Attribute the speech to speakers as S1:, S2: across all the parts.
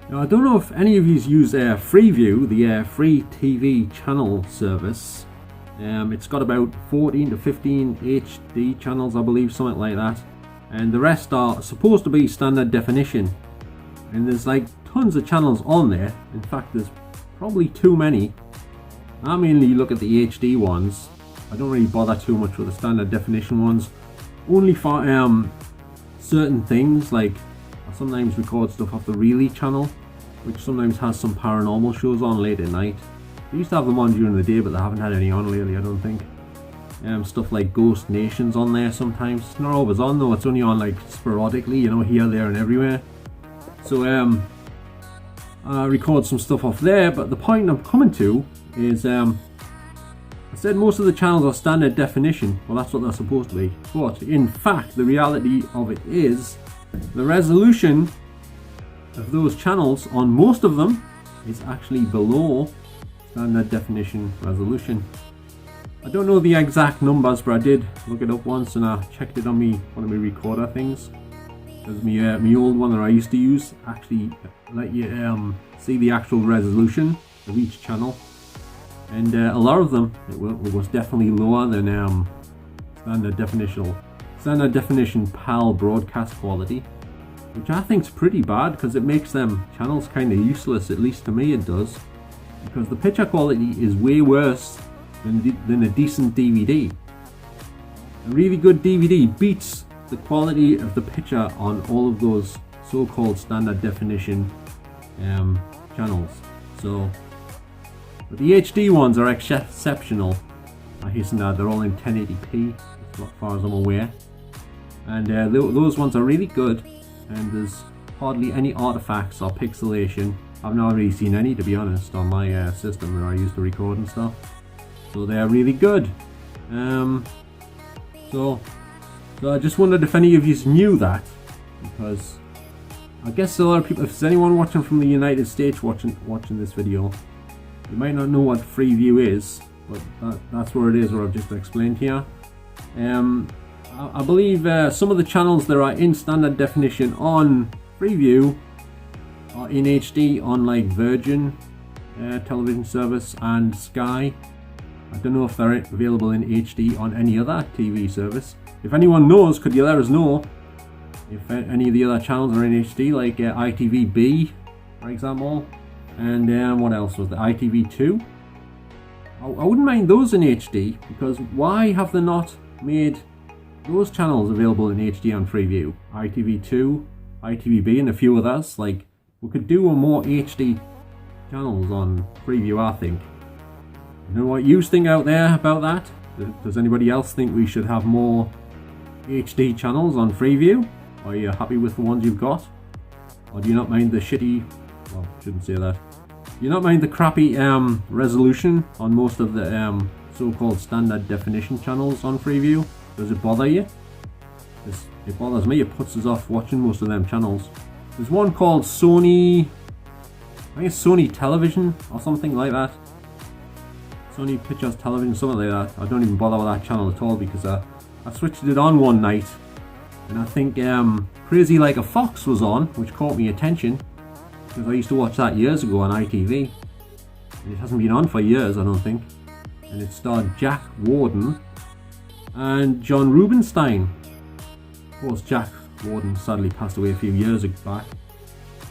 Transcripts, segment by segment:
S1: Now I don't know if any of you use Freeview, the free TV channel service. It's got about 14 to 15 HD channels, I believe, something like that. And the rest are supposed to be standard definition. And there's like tons of channels on there. In fact, there's probably too many. I mainly look at the HD ones. I don't really bother too much with the standard definition ones. Only for certain things, like I sometimes record stuff off the Really channel, which sometimes has some paranormal shows on late at night. They used to have them on during the day, but they haven't had any on lately, I don't think. Stuff like Ghost Nation's on there sometimes. It's not always on though, it's only on like sporadically, you know, here, there and everywhere. So I record some stuff off there, but the point I'm coming to is I said most of the channels are standard definition. Well, that's what they're supposed to be. But in fact, the reality of it is the resolution of those channels on most of them is actually below standard definition resolution. I don't know the exact numbers, but I did look it up once and I checked it on one of my recorder things. Because my old one that I used to use actually let you see the actual resolution of each channel. And a lot of them, it was definitely lower than standard definition PAL broadcast quality, which I think is pretty bad because it makes them channels kind of useless, at least to me it does, because the picture quality is way worse than a decent DVD. A really good DVD beats the quality of the picture on all of those so-called standard definition channels. But the HD ones are exceptional. I hasten to add, they're all in 1080p as far as I'm aware. And those ones are really good, and there's hardly any artifacts or pixelation. I've not really seen any, to be honest, on my system that I use to record and stuff. So they're really good. So I just wondered if any of you knew that, because I guess a lot of people, if there's anyone watching from the United States watching this video, you might not know what Freeview is, but that's where it is, what I've just explained here. I believe some of the channels that are in standard definition on Freeview are in HD on like Virgin television service and Sky. I don't know if they're available in HD on any other TV service. If anyone knows, could you let us know if any of the other channels are in HD, like ITV-B, for example. And what else was the ITV2? I wouldn't mind those in HD, because why have they not made those channels available in HD on Freeview? ITV2, ITV-B and a few others. Like, we could do more HD channels on Freeview, I think. You know what you think out there about that? Does anybody else think we should have more HD channels on Freeview? Are you happy with the ones you've got? Or do you not mind the shitty, well, shouldn't say that. Do you not mind the crappy resolution on most of the so-called standard definition channels on Freeview? Does it bother you? It bothers me, it puts us off watching most of them channels. There's one called Sony, I think it's Sony Television or something like that. Sony Pictures Television, something like that. I don't even bother with that channel at all, because I switched it on one night and I think Crazy Like a Fox was on, which caught me attention, because I used to watch that years ago on ITV, and it hasn't been on for years, I don't think. And it starred Jack Warden and John Rubinstein. Of course, Jack Warden sadly passed away a few years back,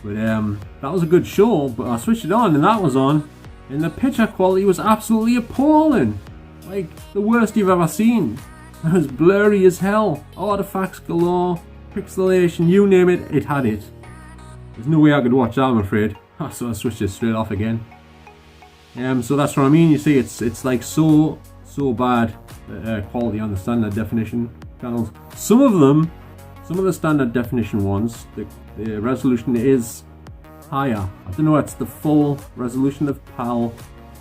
S1: but that was a good show. But I switched it on and that was on, and the picture quality was absolutely appalling, like the worst you've ever seen. It was blurry as hell, artifacts galore, pixelation, you name it, it had it. There's no way I could watch that, I'm afraid. So I switched it straight off again. So that's what I mean. You see, it's like so bad quality on the standard definition channels. Some of the standard definition ones, the resolution is higher. I don't know if it's the full resolution of PAL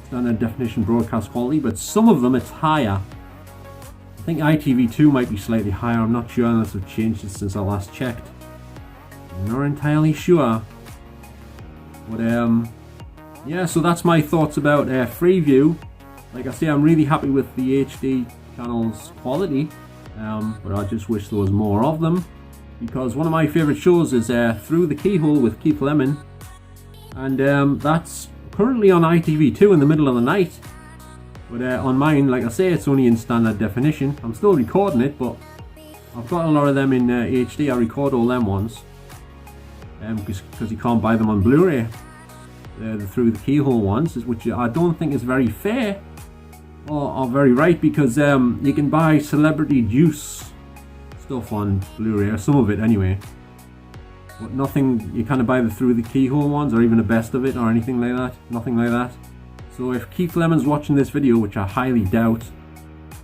S1: standard definition broadcast quality, but some of them it's higher. I think ITV2 might be slightly higher. I'm not sure unless I've changed it since I last checked. I'm not entirely sure. But yeah, so that's my thoughts about Freeview. Like I say, I'm really happy with the HD channel's quality, but I just wish there was more of them, because one of my favourite shows is Through the Keyhole with Keith Lemon. and that's currently on ITV2 in the middle of the night. But on mine, like I say, it's only in standard definition. I'm still recording it, but I've got a lot of them in HD. I record all them ones because you can't buy them on Blu Ray. Through the keyhole ones, which I don't think is very fair or very right, because you can buy Celebrity Juice stuff on Blu Ray, or some of it anyway, but nothing, you can't buy through the keyhole ones or even a best of it or anything like that. Nothing like that. So if Keith Lemon's watching this video, which I highly doubt,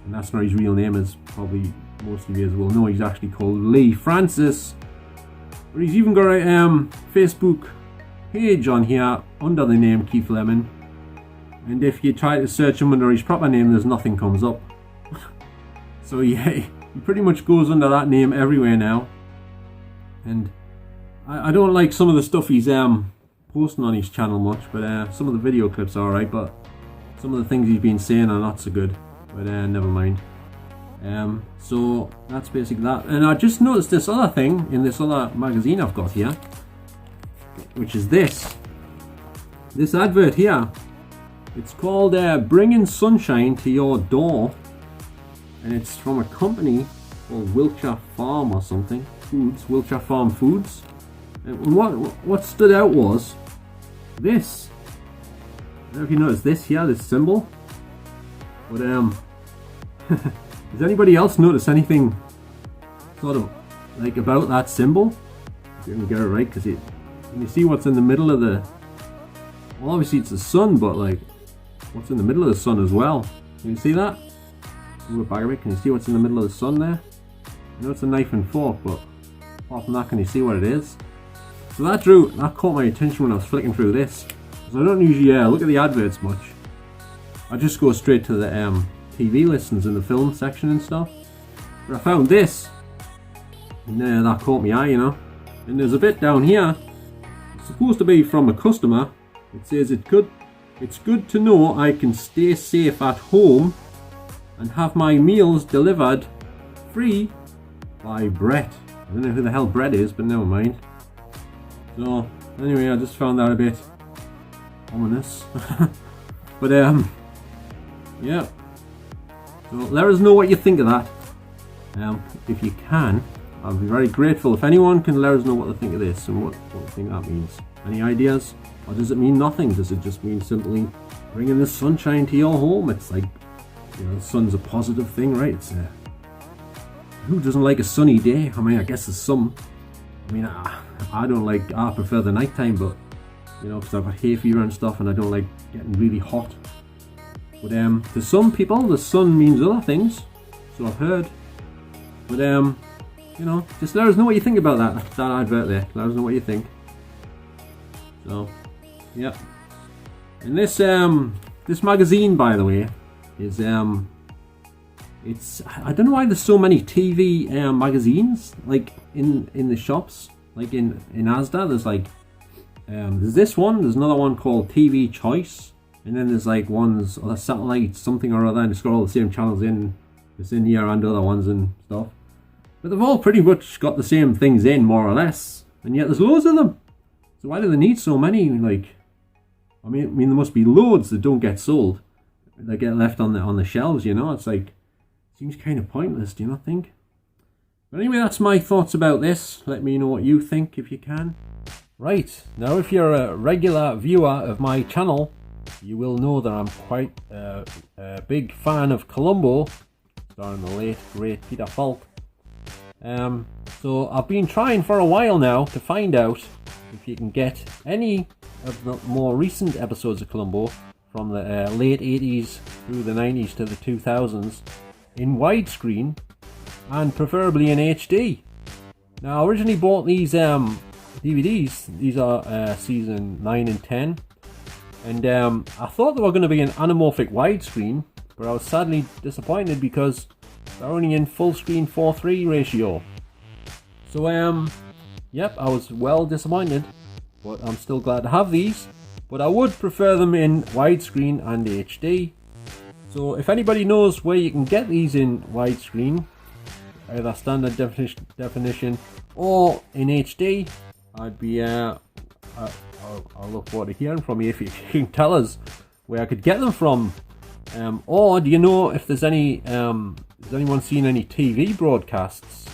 S1: and that's not his real name, as probably most of you will know, he's actually called Lee Francis, but he's even got a Facebook page on here under the name Keith Lemon, and if you try to search him under his proper name, there's nothing comes up. So yeah, he pretty much goes under that name everywhere now, and I don't like some of the stuff he's posting on his channel much, but some of the video clips are alright, but some of the things he's been saying are not so good, but never mind. So that's basically that. And I just noticed this other thing in this other magazine I've got here, which is this advert here. It's called Bringing Sunshine to Your Door, and it's from a company called Wiltshire Farm or something, Wiltshire Farm Foods. And what stood out was this. I don't know if you noticed this here, this symbol, but does anybody else notice anything sort of like about that symbol? If you can get it right, because can you see what's in the middle of the, well, obviously it's the sun, but like what's in the middle of the sun as well? Can you see that? Move it back a bit. Can you see what's in the middle of the sun there? I know it's a knife and fork, but apart from that, can you see what it is? So that caught my attention when I was flicking through this, because I don't usually look at the adverts much. I just go straight to the TV listings in the film section and stuff. But I found this, and that caught my eye, you know. And there's a bit down here. It's supposed to be from a customer. It says it's good to know I can stay safe at home and have my meals delivered free by Brett. I don't know who the hell Brett is, but never mind. So anyway, I just found that a bit ominous. But yeah. So let us know what you think of that. If you can, I'll be very grateful if anyone can let us know what they think of this and what they think that means. Any ideas? Or does it mean nothing? Does it just mean simply bringing the sunshine to your home? It's like, you know, the sun's a positive thing, right? It's who doesn't like a sunny day? I mean, I guess there's some. I mean, I don't like, I prefer the nighttime, but you know, because I've got hay fever and stuff, and I don't like getting really hot. But to some people, the sun means other things, so I've heard. But you know, just let us know what you think about that advert there. Let us know what you think. So, yeah. And this magazine, by the way, is it's, I don't know why there's so many TV magazines like in the shops, like in Asda. There's like there's this one, there's another one called TV Choice, and then there's like ones, other satellite something or other, and it's got all the same channels in. It's in here and other ones and stuff, but they've all pretty much got the same things in, more or less, and yet there's loads of them. So why do they need so many? Like, I mean there must be loads that don't get sold, that get left on the shelves, you know. It's like, seems kind of pointless, do you not think? But anyway, that's my thoughts about this. Let me know what you think if you can. Right, now if you're a regular viewer of my channel, you will know that I'm quite a big fan of Columbo, starring the late great Peter Falk. So I've been trying for a while now to find out if you can get any of the more recent episodes of Columbo from the late 80s through the 90s to the 2000s in widescreen, and preferably in HD. Now I originally bought these DVDs. These are season 9 and 10, and I thought they were going to be an anamorphic widescreen, but I was sadly disappointed because they're only in full screen 4:3 ratio. So yep, I was well disappointed, but I'm still glad to have these. But I would prefer them in widescreen and HD. So if anybody knows where you can get these in widescreen, either standard definition or in HD, I'd I'll look forward to hearing from you if you can tell us where I could get them from. Or do you know if there's any, has anyone seen any TV broadcasts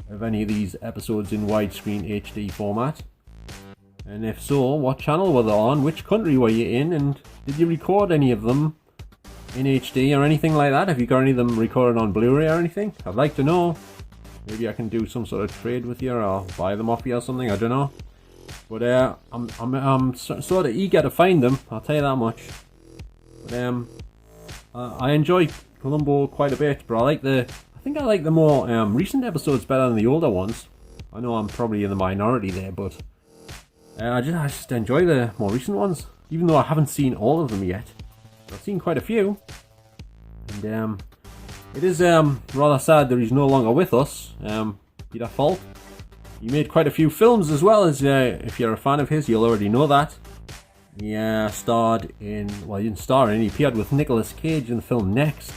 S1: of any of these episodes in widescreen HD format? And if so, what channel were they on? Which country were you in? And did you record any of them in HD or anything like that? Have you got any of them recorded on Blu Ray or anything? I'd like to know. Maybe I can do some sort of trade with you, or I'll buy them off you or something, I don't know. But I'm sort of eager to find them, I'll tell you that much. But I enjoy Columbo quite a bit, but I think I like the more recent episodes better than the older ones. I know I'm probably in the minority there, but I just enjoy the more recent ones, even though I haven't seen all of them yet. I've seen quite a few, and it is rather sad that he's no longer with us. Peter Falk. He made quite a few films as well, as if you're a fan of his, you'll already know that. He starred in, well, he didn't star in, he appeared with Nicolas Cage in the film Next.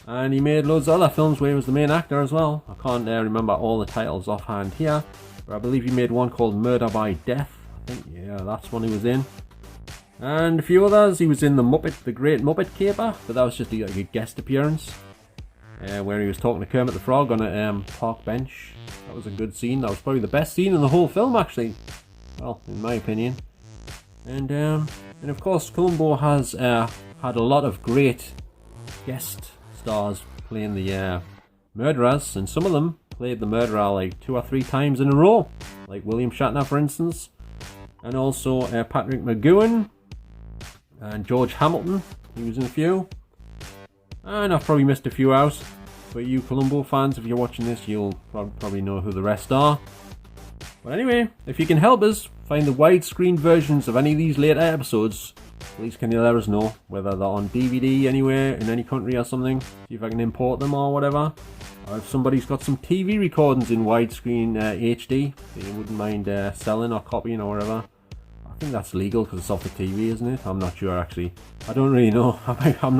S1: And he made loads of other films where he was the main actor as well. I can't remember all the titles offhand here, but I believe he made one called Murder by Death. I think, yeah, that's one he was in. And a few others. He was in The Great Muppet Caper, but that was just like a guest appearance, where he was talking to Kermit the Frog on a park bench. That was a good scene. That was probably the best scene in the whole film, actually. Well, in my opinion. And of course, Columbo has had a lot of great guest stars playing the murderers, and some of them played the murderer like 2 or 3 times in a row, like William Shatner, for instance, and also Patrick McGowan and George Hamilton. He was in a few, and I've probably missed a few out. But you Columbo fans, if you're watching this, you'll probably know who the rest are. But anyway, if you can help us find the widescreen versions of any of these later episodes, please can you let us know whether they're on DVD anywhere in any country or something. See if I can import them or whatever. Or if somebody's got some TV recordings in widescreen HD that you wouldn't mind selling or copying or whatever. I think that's legal because it's off the TV, isn't it? I'm not sure actually. I don't really know. I'm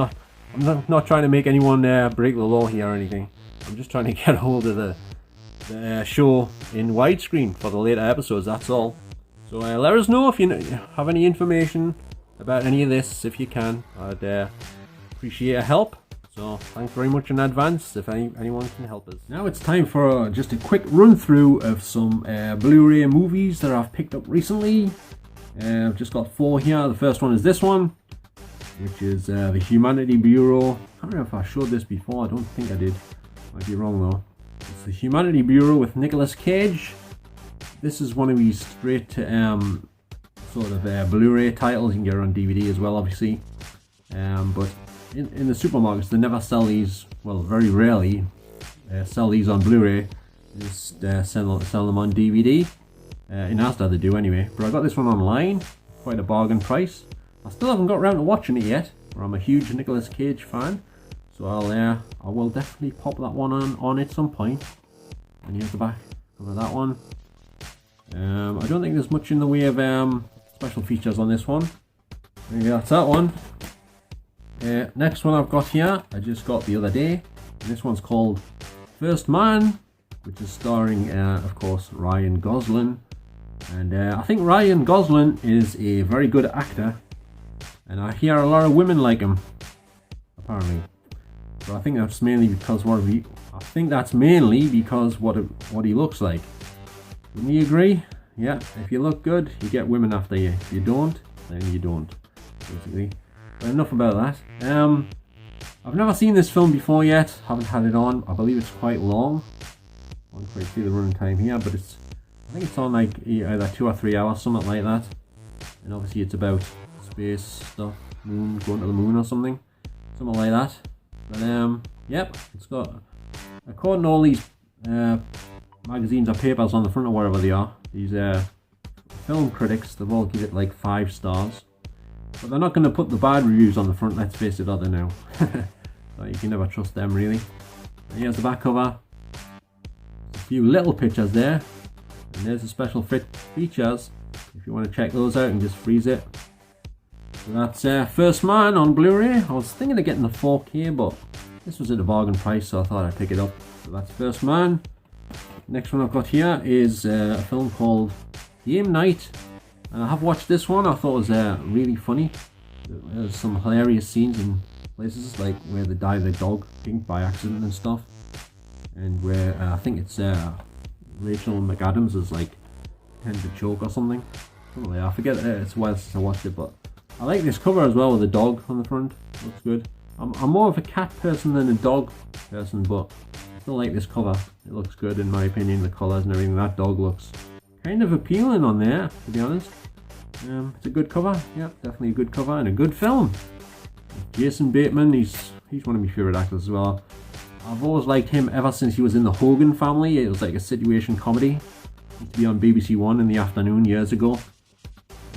S1: not trying to make anyone break the law here or anything. I'm just trying to get hold of the show in widescreen for the later episodes, that's all. So let us know if you have any information about any of this, if you can. I'd appreciate a help. So thanks very much in advance if anyone can help us. Now it's time for just a quick run through of some Blu Ray movies that I've picked up recently. I've just got 4 here. The first one is this one, which is the Humanity Bureau. I can't remember if I showed this before. I don't think I did. Might be wrong though. It's the Humanity Bureau with Nicolas Cage. This is one of these straight to sort of Blu-ray titles. You can get it on DVD as well, obviously. But in the supermarkets, they never sell these. Well, very rarely sell these on Blu-ray. They just sell them on DVD. In Asda they do anyway. But I got this one online, quite a bargain price. I still haven't got around to watching it yet. I'm a huge Nicolas Cage fan. So I will definitely pop that one on at some point. And here's the back of that one. I don't think there's much in the way of special features on this one. Maybe that's that one. Next one I've got here, I just got the other day. And this one's called First Man, which is starring, of course, Ryan Gosling. And I think Ryan Gosling is a very good actor. And I hear a lot of women like him, apparently. But I think that's mainly because what he looks like. Wouldn't you agree? Yeah, if you look good, you get women after you. If you don't, then you don't, basically. But enough about that. I've never seen this film before yet. Haven't had it on. I believe it's quite long. I can't quite see the running time here, but I think it's on like either 2 or 3 hours, something like that. And obviously it's about space stuff, going to the moon or something like that. But yep, it's got, according to all these magazines or papers on the front or wherever they are, these film critics, they've all give it like 5 stars. But they're not going to put the bad reviews on the front, let's face it, are they now? So you can never trust them really. And here's the back cover. A few little pictures there. And there's the special features, if you want to check those out and just freeze it. So that's First Man on Blu-ray. I was thinking of getting the 4K, but this was at a bargain price, so I thought I'd pick it up. So that's First Man. Next one I've got here is a film called Game Night And I have watched this one. I thought it was really funny. There's some hilarious scenes in places like where they dye their dog pink by accident and stuff, and where I think it's Rachel McAdams is like tends to choke or something. I forget. It's a while since I watched it, but I like this cover as well with the dog on the front. Looks good. I'm more of a cat person than a dog person, but I still like this cover. It looks good in my opinion. The colours and everything. That dog looks kind of appealing on there, to be honest. It's a good cover. Yeah, definitely a good cover and a good film. Jason Bateman, he's one of my favourite actors as well. I've always liked him ever since he was in the Hogan Family. It was like a situation comedy. It used to be on BBC One in the afternoon years ago.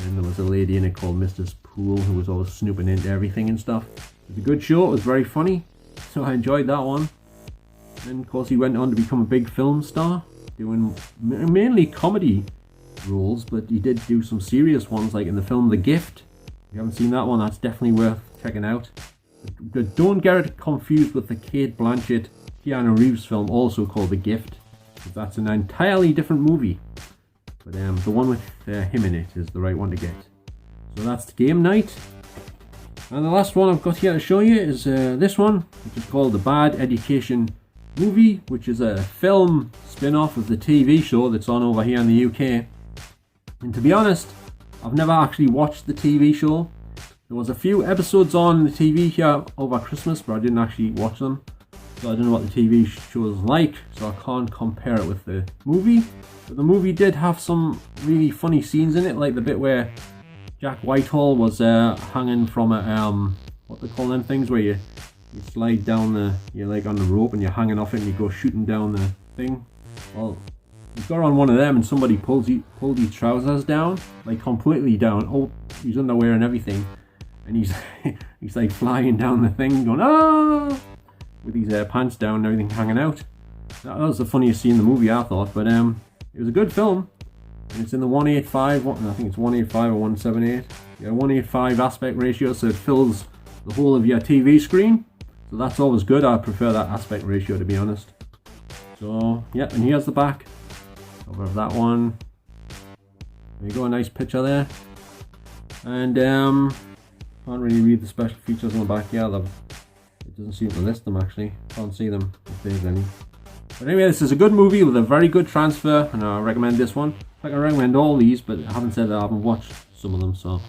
S1: And there was a lady in it called Mrs. Poole who was always snooping into everything and stuff. It was a good show. It was very funny. So I enjoyed that one. And of course he went on to become a big film star, doing mainly comedy roles, but he did do some serious ones like in the film The Gift. If you haven't seen that one, that's definitely worth checking out. But don't get it confused with the Cate Blanchett Keanu Reeves film also called The Gift, because that's an entirely different movie. But the one with him in it is the right one to get. So that's Game Night. And the last one I've got here to show you is this one, which is called The Bad Education Movie, which is a film spin-off of the TV show that's on over here in the UK. And to be honest, I've never actually watched the TV show. There was a few episodes on the TV here over Christmas, but I didn't actually watch them. So I don't know what the TV show is like, so I can't compare it with the movie. But the movie did have some really funny scenes in it, like the bit where Jack Whitehall was hanging from a, what they call them things, where you slide down you're like on the rope and you're hanging off it and you go shooting down the thing. Well, he got on one of them and somebody pulled his trousers down, like completely down. Oh, his underwear and everything. And he's like flying down the thing going, ah! With his pants down and everything hanging out. That was the funniest scene in the movie, I thought. But it was a good film. And it's in the 185, I think it's 185 or 178. Yeah, 185 aspect ratio, so it fills the whole of your TV screen. So that's always good. I prefer that aspect ratio, to be honest. So, yeah, and here's the back cover of that one. There you go, a nice picture there. And can't really read the special features on the back here. It doesn't seem to list them actually. Can't see them if there's any. But anyway, this is a good movie with a very good transfer, and I recommend this one. I can recommend all these, but I haven't said that I haven't watched some of them, so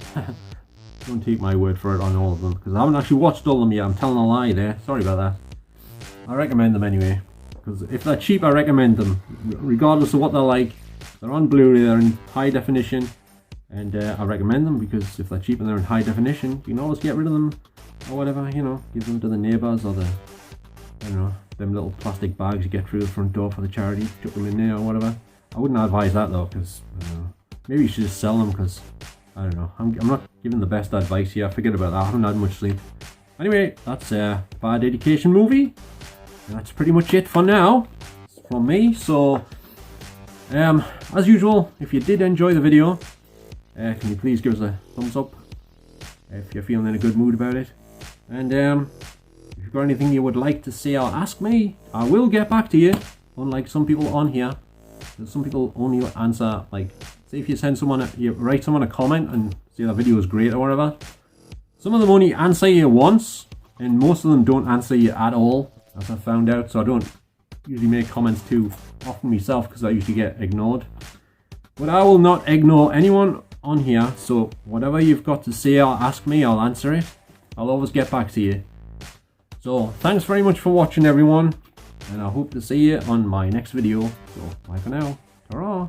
S1: don't take my word for it on all of them, because I haven't actually watched all of them yet. I'm telling a lie there. Sorry about that. I recommend them anyway, because if they're cheap, I recommend them, regardless of what they're like. They're on Blu Ray, they're in high definition, and I recommend them because if they're cheap and they're in high definition, you can always get rid of them or whatever, you know, give them to the neighbours or the, I don't know, them little plastic bags you get through the front door for the charity, chuck them in there or whatever. I wouldn't advise that though, because maybe you should just sell them, because I don't know, I'm not giving the best advice here. Forget about that, I haven't had much sleep. Anyway, that's a Bad Education Movie, and that's pretty much it for now from me. So as usual, if you did enjoy the video, can you please give us a thumbs up if you're feeling in a good mood about it. And if you've got anything you would like to say or ask me, I will get back to you, unlike some people on here. Some people only answer, like, say if you send someone, you write someone a comment and say that video is great or whatever. Some of them only answer you once, and most of them don't answer you at all, as I found out. So I don't usually make comments too often myself, because I usually get ignored. But I will not ignore anyone on here, so whatever you've got to say or ask me, I'll answer it. I'll always get back to you. So thanks very much for watching, everyone, and I hope to see you on my next video. So bye for now. Ta-ra!